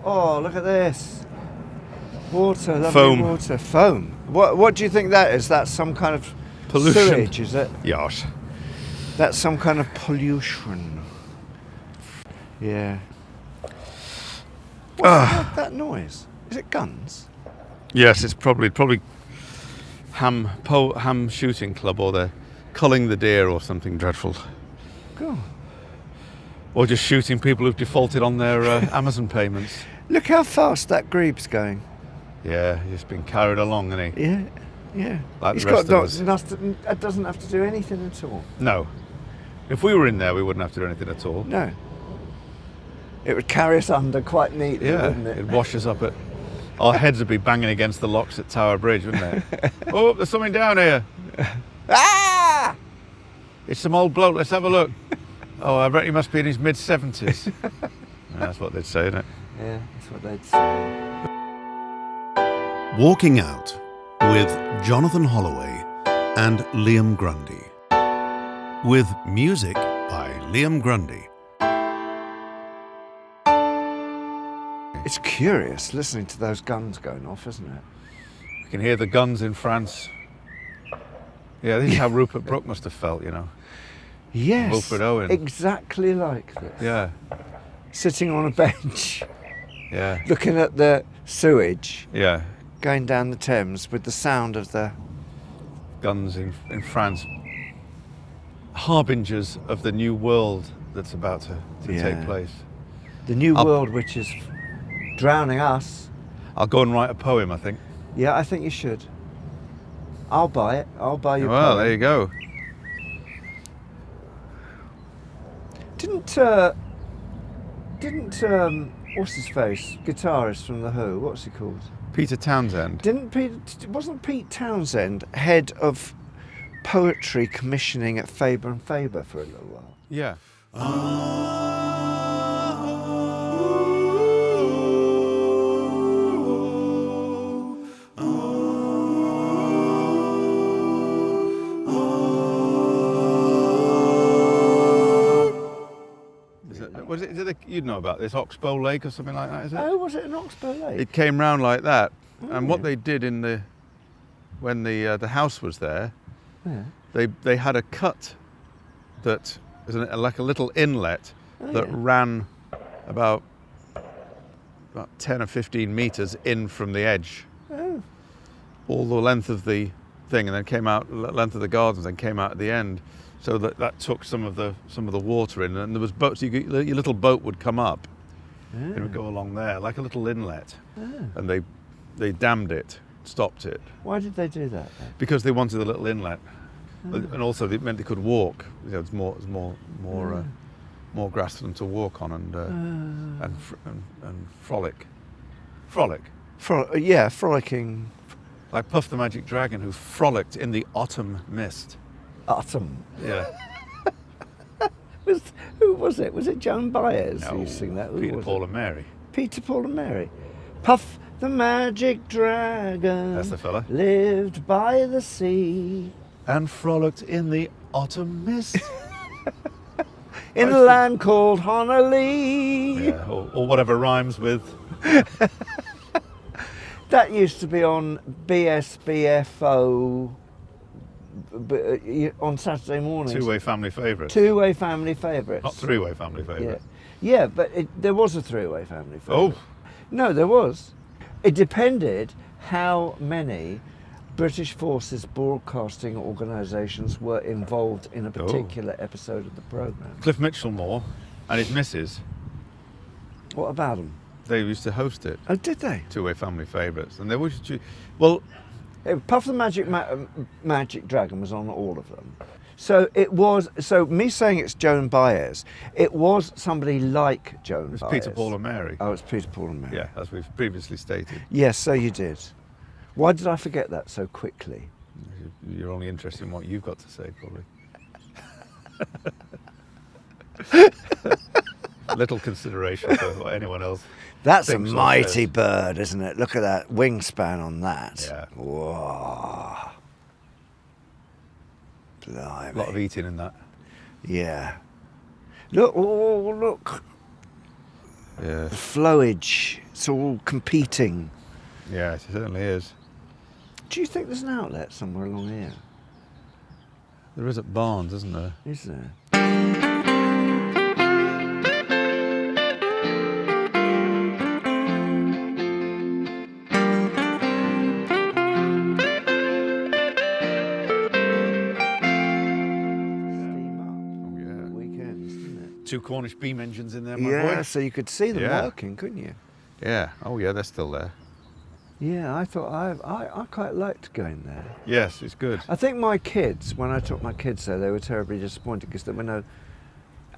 Oh, look at this. Water, lovely Foam. water. Foam. What do you think that is? That's some kind of Pollution. sewage, is it? Yes. That's some kind of pollution. Yeah. What's that noise? Is it guns? Yes, it's probably ham shooting club, or they're culling the deer or something dreadful. God. Or just shooting people who've defaulted on their Amazon payments. Look how fast that grebe's going. Yeah, he's been carried along, hasn't he? Yeah, yeah. Like He's the rest got of us. doesn't have to do anything at all. No. If we were in there, we wouldn't have to do anything at all. No. It would carry us under quite neatly, Yeah, wouldn't it? it'd wash us up at... Our heads would be banging against the locks at Tower Bridge, wouldn't they? Oh, there's something down here. Ah! It's some old bloke, let's have a look. Oh, I bet he must be in his mid-70s. That's what they'd say, isn't it? Yeah, that's what they'd say. Walking Out with Jonathan Holloway and Liam Grundy. With music by Liam Grundy. It's curious listening to those guns going off, isn't it? You can hear the guns in France. Yeah, this is how Rupert Brooke must have felt, you know. Yes, Wilfred Owen. exactly like this. Yeah, Sitting on a bench, yeah, looking at the sewage yeah. going down the Thames with the sound of the... Guns in France. Harbingers of the new world that's about to Yeah. take place. The new I'll- world which is drowning us. I'll go and write a poem, I think. Yeah, I think you should. I'll buy it. I'll buy your Well, poem. there you go. Didn't what's his face, guitarist from The Who, what's he called? Peter Townsend. Wasn't Pete Townsend head of poetry commissioning at Faber and Faber for a little while? Yeah. Is it you'd know about this, Oxbow Lake or something like that, is it? Oh, was it an Oxbow Lake? It came round like that. Oh, And what yeah. they did when the house was there, Yeah. they had a cut that is like a little inlet that yeah. ran about 10 or 15 metres in from the edge, Oh. all the length of the thing, and then came out length of the gardens, and came out at the end, so that took some of the water in, and there was boats. Your little boat would come up, and it would go along there like a little inlet, and they dammed it, stopped it, Why did they do that then? because they wanted a little inlet, and also it meant they could walk. You know, it's more grass for them to walk on and frolic. Frolicking Like Puff the Magic Dragon, who frolicked in the autumn mist. autumn. Yeah. Who was it? Was it Joan Baez who No, used to sing that? Who Peter, was Paul it? and Mary. Peter, Paul and Mary. Puff the Magic Dragon. That's the fella. Lived by the sea. And frolicked in the autumn mist. In a land called Honolulu. Yeah, or whatever rhymes with. That used to be on BSBFO on Saturday mornings. Two-way family favourites. Two-way family favourites. Not three-way family Yeah, favourites. yeah, but there was a three-way family favourite. Oh, No, there was. It depended how many British Forces broadcasting organisations were involved in a particular episode of the programme. Cliff Mitchellmore and his missus, What about them? they used to host it. Oh, did they? Two-way family favourites. And they always choose. Well, Puff the Magic Dragon was on all of them. So it was. So me saying it's Joan Baez, it was somebody like Joan it's Baez. Peter, Paul and Mary. Oh, it's Peter, Paul and Mary. Yeah, as we've previously stated. Yes, so you did. Why did I forget that so quickly? You're only interested in what you've got to say, probably. Little consideration for what anyone else. That's a thinks or mighty says. bird, isn't it? Look at that wingspan on that. Yeah. Whoa. A Blimey. lot of eating in that. Yeah. Look, oh, look. Yeah. The flowage, it's all competing. Yeah, it certainly is. Do you think there's an outlet somewhere along here? There is at Barnes, isn't there? Is there? Steam up. Oh, yeah. Weekends, didn't 2 Cornish beam engines in there, it? my Yeah, boy. so you could see them Yeah. working, couldn't you? Yeah. Oh, yeah, they're still there. Yeah, I thought I quite liked going there. Yes, it's good. I think my kids, when I took my kids there, they were terribly disappointed because there were no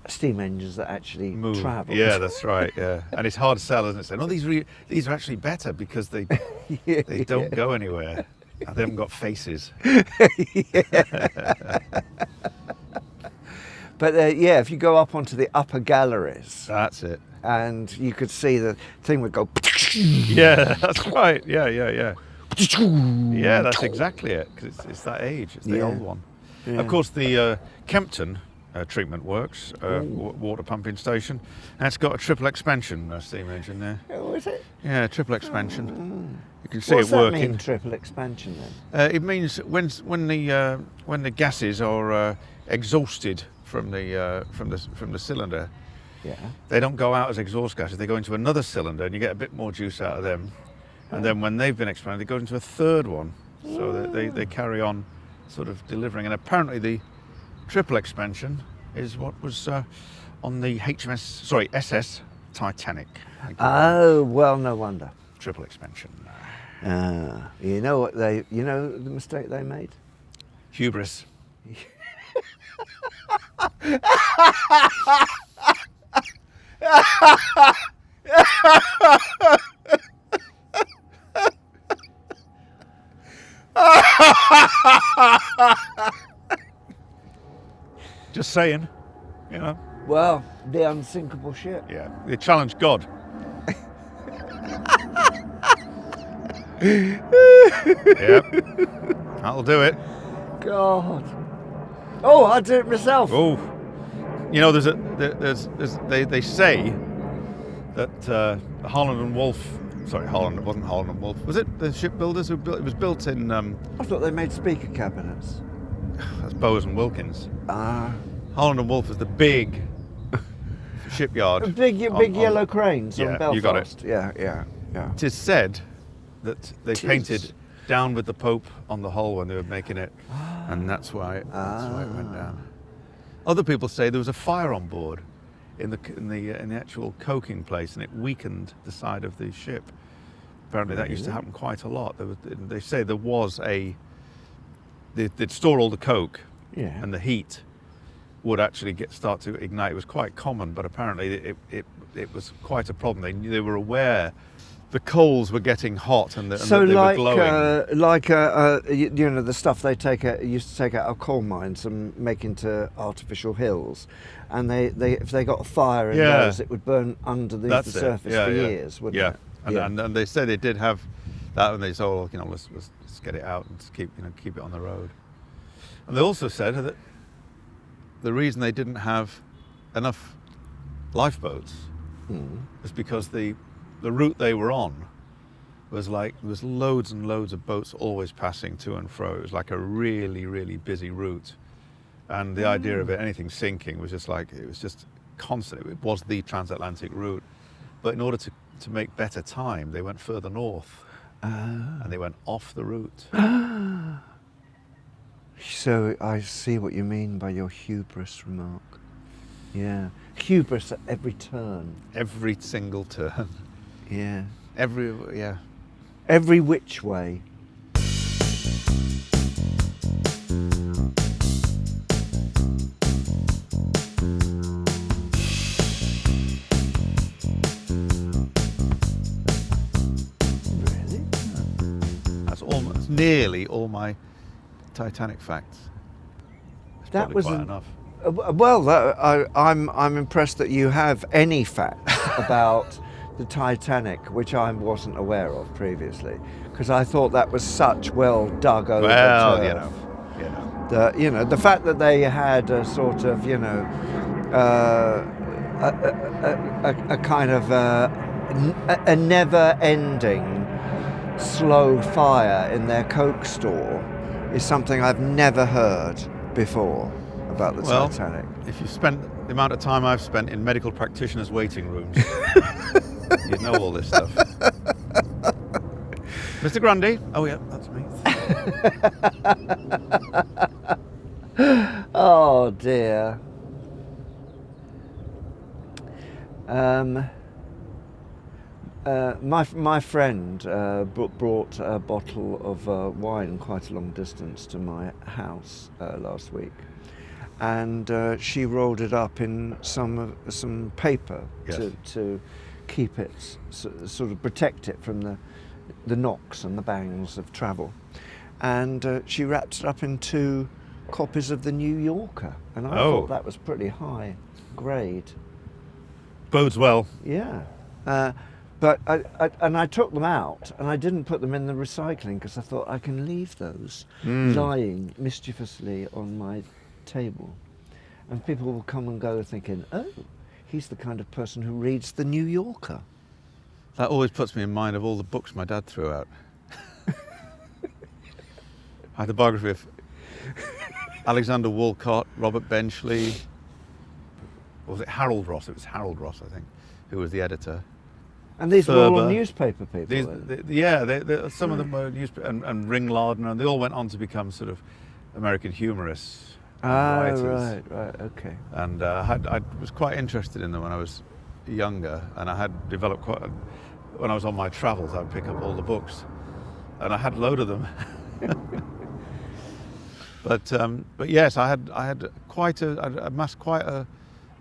steam engines that actually Move. travelled. Yeah, that's right. Yeah, and it's hard to sell, isn't it? Say, no, these are actually better because they don't go anywhere. And they haven't got faces. But yeah, if you go up onto the upper galleries, That's it. and you could see the thing would go. Yeah, that's right. Yeah. Yeah, that's exactly it. Because it's that age. It's the Yeah. old one. Yeah. Of course, the Kempton treatment works, water pumping station. And it's got a triple expansion steam engine there. Oh, is it? Yeah, triple expansion. You can see What's it that working. mean, triple expansion then? It means when the gases are exhausted from the cylinder, Yeah. they don't go out as exhaust gases. They go into another cylinder, and you get a bit more juice out of them. And then when they've been expanded, they go into a third one. So that they carry on, sort of delivering. And apparently the triple expansion is what was on the SS Titanic. Oh well, no wonder. Triple expansion. You know what you know the mistake they made? Hubris. Just saying, you know. Well, the unsinkable ship. Yeah, they challenged God. Yep, that'll do it. God. Oh, I'd do it myself. Oh, you know, they say that Holland and Wolff. Sorry, Holland. It wasn't Holland and Wolff. Was it the shipbuilders who built? It was built in. I thought they made speaker cabinets. That's Bowes and Wilkins. Ah. Holland and Wolff is the big shipyard. Big on- yellow cranes yeah, on Belfast. you got it. Yeah. It is said that they Tis. painted down with the Pope on the hull when they were making it, and that's why it went down. Other people say there was a fire on board in the actual coking place, and it weakened the side of the ship. Apparently, that used to happen quite a lot. They say there was they'd store all the coke, Yeah. and the heat would actually start to ignite. It was quite common, but apparently it was quite a problem. They were aware the coals were getting hot and So they like, were glowing. you know, the stuff they used to take out of coal mines and make into artificial hills, and if they got a fire in Yeah. those, it would burn underneath That's the it. surface Yeah, for yeah. years, wouldn't Yeah, it? and they said they did have that, and they said, oh, you know, let's get it out and keep it on the road. And they also said that the reason they didn't have enough lifeboats was because the route they were on was loads and loads of boats always passing to and fro. It was like a really, really busy route. And the idea of anything sinking was just constant. It was the transatlantic route. But in order to make better time, they went further north. And they went off the route. So I see what you mean by your hubris remark. Yeah, hubris at every turn. Every single turn. Yeah. Yeah. Every which way. Really? That's nearly all my Titanic facts. It's That probably was quite an- enough. Well, I'm impressed that you have any facts about the Titanic, which I wasn't aware of previously, because I thought that was such well dug over Well, turf. you know. The fact that they had a sort of, a kind of a never-ending slow fire in their Coke store is something I've never heard before about the Titanic. If you've spent the amount of time I've spent in medical practitioners' waiting rooms, you know all this stuff. Mr. Grundy. Oh yeah, that's me. Oh dear. My friend brought a bottle of wine quite a long distance to my house last week, and she rolled it up in some paper to keep it, sort of protect it from the knocks and the bangs of travel, and she wrapped it up in 2 copies of the New Yorker, and I thought that was pretty high grade. Bodes well. Yeah. But I took them out and I didn't put them in the recycling because I thought I can leave those lying mischievously on my table, and people will come and go thinking, oh, he's the kind of person who reads the New Yorker. That always puts me in mind of all the books my dad threw out. I had the biography of Alexander Woollcott, Robert Benchley. Or was it Harold Ross? It was Harold Ross, I think, who was the editor. And these were all newspaper people. Some of them were newspaper, and Ring Lardner, and they all went on to become sort of American humorists and writers. Right, okay. And I was quite interested in them when I was younger, and I had developed when I was on my travels, I'd pick up all the books, and I had a load of them. But yes, I had I'd amassed quite a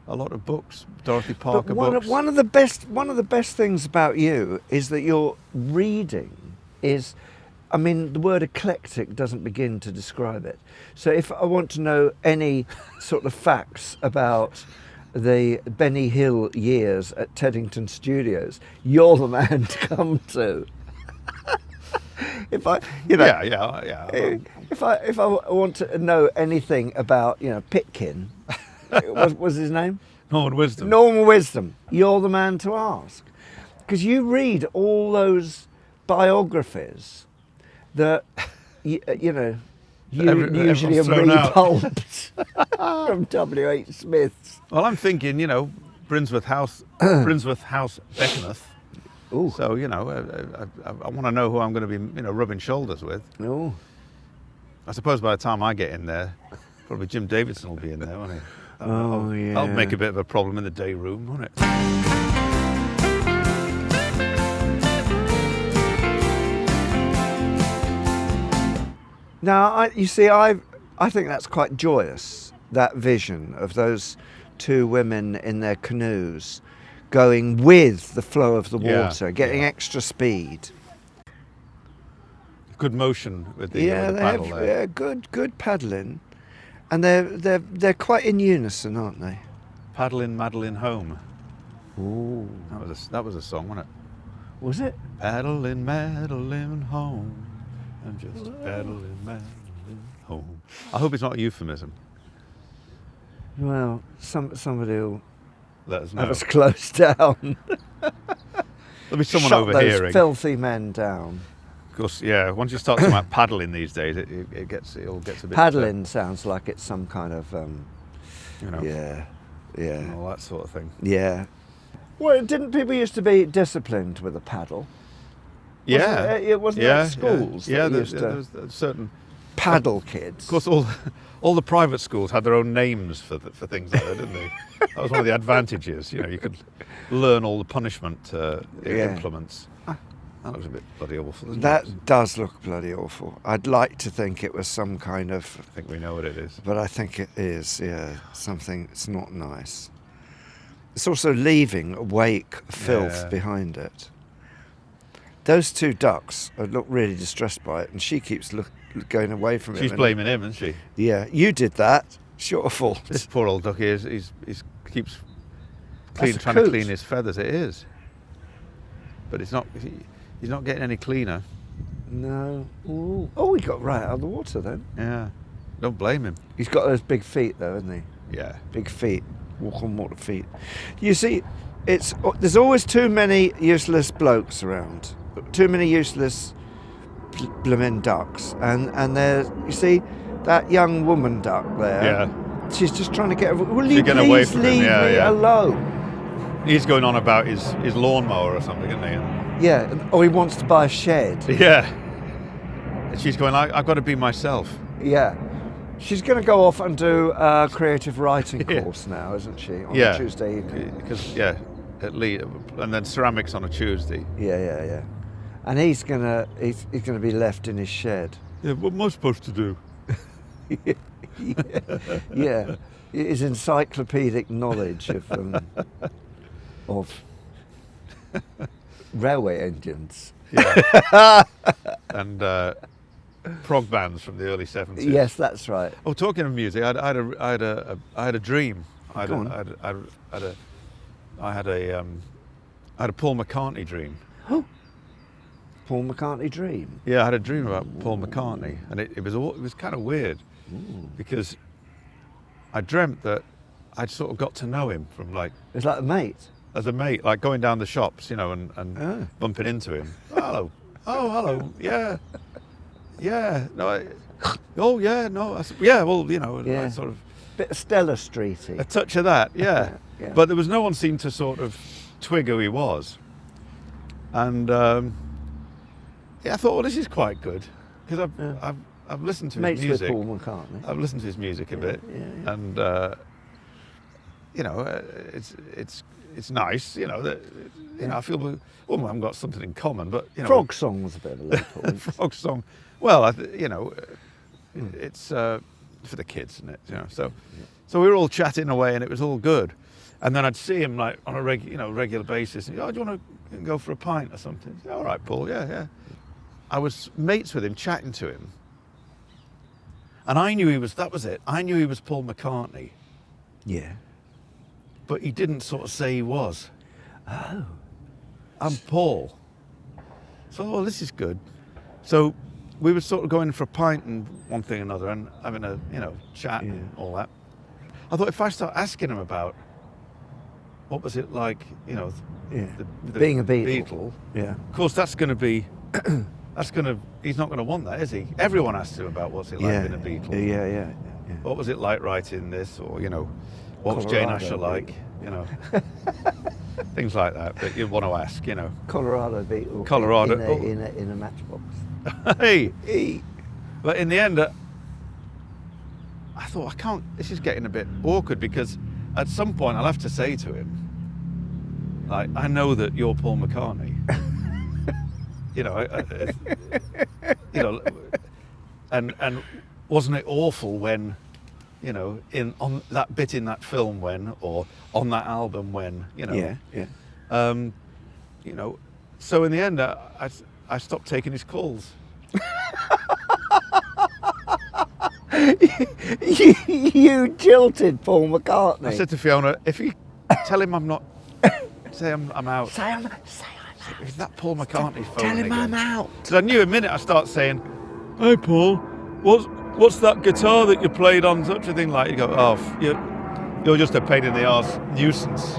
lot of books, Dorothy Parker books. One of the best things about you is that your reading is, I mean, the word eclectic doesn't begin to describe it. So if I want to know any sort of facts about the Benny Hill years at Teddington Studios, you're the man to come to. If I want to know anything about, Pitkin, what was his name? Norman Wisdom. Norman Wisdom. You're the man to ask, because you read all those biographies that usually are repulped from W.H. Smith's. Well, I'm thinking, Brinsworth House, Beckenham. Ooh. So I want to know who I'm going to be, rubbing shoulders with. No. I suppose by the time I get in there, probably Jim Davidson will be in there, won't he? Yeah. That'll make a bit of a problem in the day room, won't it? Now, I think that's quite joyous, that vision of those 2 women in their canoes going with the flow of the water, getting extra speed. Good motion with the paddle there. Yeah, good paddling. And they're quite in unison, aren't they? Paddling Madeline home. Ooh. That was a song, wasn't it? Was it? Paddling Madeline home. I'm just paddling Madeline home. I hope it's not a euphemism. Well, somebody will let us know. have us closed down. There'll be someone Shut overhearing. those filthy men down. Of course, yeah. Once you start talking about paddling these days, it all gets a bit. Paddling sounds like it's some kind of, yeah, all that sort of thing. Yeah. Well, didn't people used to be disciplined with a paddle? Yeah, it wasn't like schools. Yeah, that there was certain paddle kids. Of course, all the private schools had their own names for things like that, didn't they? That was one of the advantages. You could learn all the punishment implements. That looks a bit bloody awful, doesn't it? That does look bloody awful. I'd like to think it was some kind of... I think we know what it is. But I think it is, something that's not nice. It's also leaving wake filth behind it. Those 2 ducks look really distressed by it, and she keeps going away from it. She's blaming him, isn't she? Yeah, you did that. It's your fault. This poor old ducky keeps trying to clean his feathers. It is. But it's not... He's not getting any cleaner. No. Ooh. Oh, he got right out of the water then. Yeah. Don't blame him. He's got those big feet though, hasn't he? Yeah. Big feet. Walk on water feet. You see, there's always too many useless blokes around, too many useless blooming ducks, and there you see that young woman duck there. Yeah. She's just trying to get. Will She's you getting away please from him, leave yeah, me yeah. alone? He's going on about his lawnmower or something, isn't he? And, Yeah. Or he wants to buy a shed. yeah. And she's going, I've got to be myself. Yeah. She's going to go off and do a creative writing Yeah. course now, isn't she? On Yeah. a Tuesday evening. Because, at least, and then ceramics on a Tuesday. Yeah. And he's gonna be left in his shed. Yeah, what am I supposed to do? Yeah. His encyclopedic knowledge of railway engines. Yeah. And prog bands from the early 70s. Yes, that's right. Oh, talking of music, I had a dream. I had a Paul McCartney dream. Paul McCartney dream. Yeah, I had a dream about Paul McCartney, and it was kind of weird because I dreamt that I'd sort of got to know him from like It's like a mate. as a mate, like going down the shops, and bumping into him. Hello, hello, yeah, no, Yeah. sort of Bit Stella Streety. a touch of that, yeah. Yeah. But there was no one seemed to sort of twig who he was, and I thought, well, this is quite good because I've listened to his Mates music. with Paul McCartney. I've listened to his music a bit, yeah. and it's nice, that I feel we haven't got something in common, but Frog Song was a bit of a low point. Frog Song. Well, it's for the kids, isn't it? So we were all chatting away, and it was all good. And then I'd see him like on a regular basis. And, do you want to go for a pint or something? Yeah, all right, Paul. Yeah. I was mates with him, chatting to him, and I knew that was it. I knew he was Paul McCartney, Yeah. but he didn't sort of say he was. Oh. I'm Paul. So, this is good. So we were sort of going for a pint and one thing and another, and having a chat and all that. I thought if I start asking him about what was it like, the Being a Beatle. Yeah. Of course, that's going to be. He's not going to want that, is he? Everyone asks him about what's it like being a Beatle. Yeah. What was it like writing this, or what was Jane Colorado Asher like? Things like that. But you want to ask, Colorado Beatle. Colorado. In a matchbox. Hey. But in the end, I thought I can't. This is getting a bit awkward because at some point I'll have to say to him, like, I know that you're Paul McCartney. And wasn't it awful when, on that bit in that film when, or on that album when, Yeah. So in the end, I stopped taking his calls. You jilted Paul McCartney. I said to Fiona, if you tell him I'm not, say I'm out. Say I'm out. Is that Paul McCartney phone Tell him again? I'm out. Because I knew a minute I start saying, "Hey Paul, what's that guitar that you played on such a thing like?" You go, "Oh, you're just a pain in the arse nuisance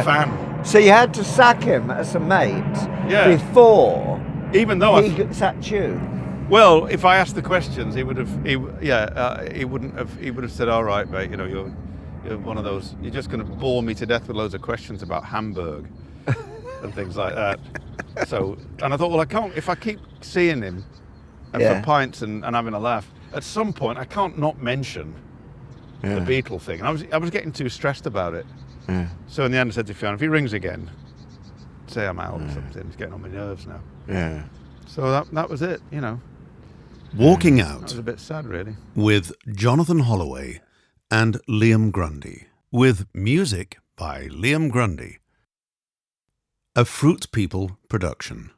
fan." So you had to sack him as a mate before Even though he sacked you. well, if I asked the questions, he would have said, "All right, mate, you're one of those. You're just going to bore me to death with loads of questions about Hamburg." And things like that. So, and I thought, well, I can't, if I keep seeing him and for pints and having a laugh, at some point I can't not mention the Beatle thing. And I was getting too stressed about it. Yeah. So in the end I said to Fiona, if he rings again, say I'm out or something. It's getting on my nerves now. Yeah. So that was it, Walking That Out was a bit sad, really. with Jonathan Holloway and Liam Grundy, with music by Liam Grundy. A Fruit People production.